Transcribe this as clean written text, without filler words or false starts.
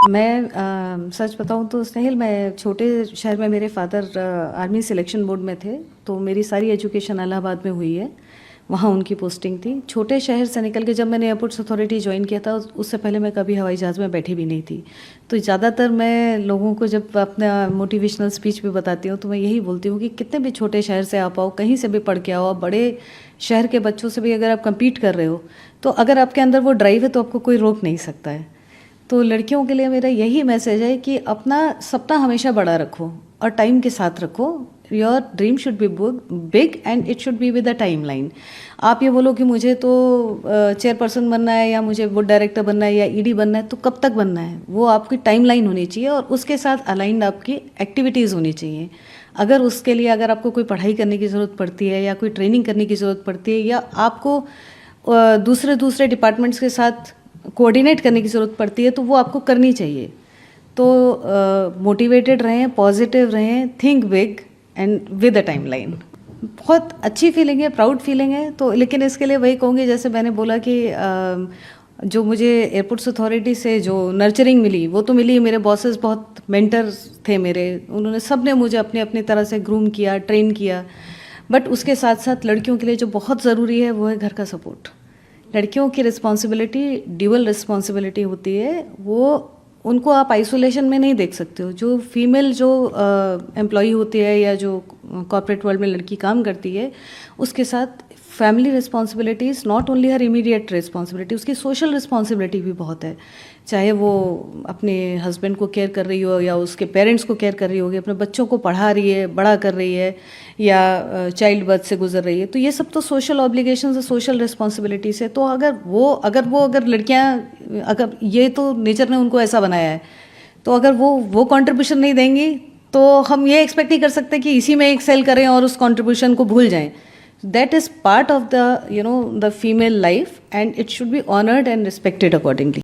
मैं सच बताऊं तो स्नेहिल, मैं छोटे शहर में, मेरे फादर आर्मी सिलेक्शन बोर्ड में थे, तो मेरी सारी एजुकेशन इलाहाबाद में हुई है, वहाँ उनकी पोस्टिंग थी। छोटे शहर से निकल के जब मैंने एयरपोर्ट्स अथॉरिटी ज्वाइन किया था, उससे पहले मैं कभी हवाई जहाज़ में बैठी भी नहीं थी। तो ज़्यादातर मैं लोगों को जब अपना मोटिवेशनल स्पीच भी बताती हूँ तो मैं यही बोलती हूँ कि कितने भी छोटे शहर से आप आओ, कहीं से भी पढ़ के आओ, आप बड़े शहर के बच्चों से भी अगर आप कम्पीट कर रहे हो तो अगर आपके अंदर वो ड्राइव है तो आपको कोई रोक नहीं सकता है। तो लड़कियों के लिए मेरा यही मैसेज है कि अपना सपना हमेशा बड़ा रखो और टाइम के साथ रखो। Your dream should be big and it should be with a time line. आप ये बोलो कि मुझे तो चेयरपर्सन बनना है या मुझे वो डायरेक्टर बनना है या ईडी बनना है, तो कब तक बनना है? वो आपकी टाइम लाइन होनी चाहिए और उसके साथ अलाइंड आपकी एक्टिविटीज़ होनी चाहिए। अगर उसके लिए अगर आपको कोई पढ़ाई करने की ज़रूरत पड़ती है या कोई ट्रेनिंग करने की ज़रूरत पड़ती है या आपको दूसरे डिपार्टमेंट्स के साथ कोऑर्डिनेट करने की ज़रूरत पड़ती है तो वो आपको करनी चाहिए। तो मोटिवेटेड रहें, पॉजिटिव रहें, think big and with a time line. बहुत अच्छी फीलिंग है, प्राउड फीलिंग है। तो लेकिन इसके लिए वही कहूँगी, जैसे मैंने बोला कि जो मुझे एयरपोर्ट्स अथॉरिटी से जो नर्चरिंग मिली वो तो मिली। मेरे बॉसेस बहुत मेंटर्स थे मेरे, उन्होंने सब ने मुझे अपनी अपनी तरह से ग्रूम किया, ट्रेन किया। बट उसके साथ साथ लड़कियों के लिए जो बहुत ज़रूरी है वो है घर का सपोर्ट। लड़कियों की रिस्पॉन्सिबिलिटी ड्यूअल रिस्पॉन्सिबिलिटी होती है, वो उनको आप आइसोलेशन में नहीं देख सकते हो। जो फीमेल जो एम्प्लॉई होती है या जो कॉर्पोरेट वर्ल्ड में लड़की काम करती है, उसके साथ family responsibility is not only her immediate responsibility, उसकी सोशल रिस्पॉन्सिबिलिटी भी बहुत है। चाहे वो अपने हस्बैंड को केयर कर रही हो या उसके पेरेंट्स को केयर कर रही होगी, अपने बच्चों को पढ़ा रही है, बड़ा कर रही है या चाइल्ड बर्थ से गुजर रही है, तो ये सब तो सोशल ऑब्लिगेशंस है, सोशल रिस्पॉन्सिबिलिटीज़ है। तो अगर लड़कियां, अगर ये तो नेचर ने उनको ऐसा बनाया है, तो अगर वो कंट्रीब्यूशन नहीं देंगी तो हम ये एक्सपेक्ट नहीं कर सकते कि इसी में एक्सेल करें और उस कंट्रीब्यूशन को भूल जाएं। That is part of the, the female life and it should be honored and respected accordingly.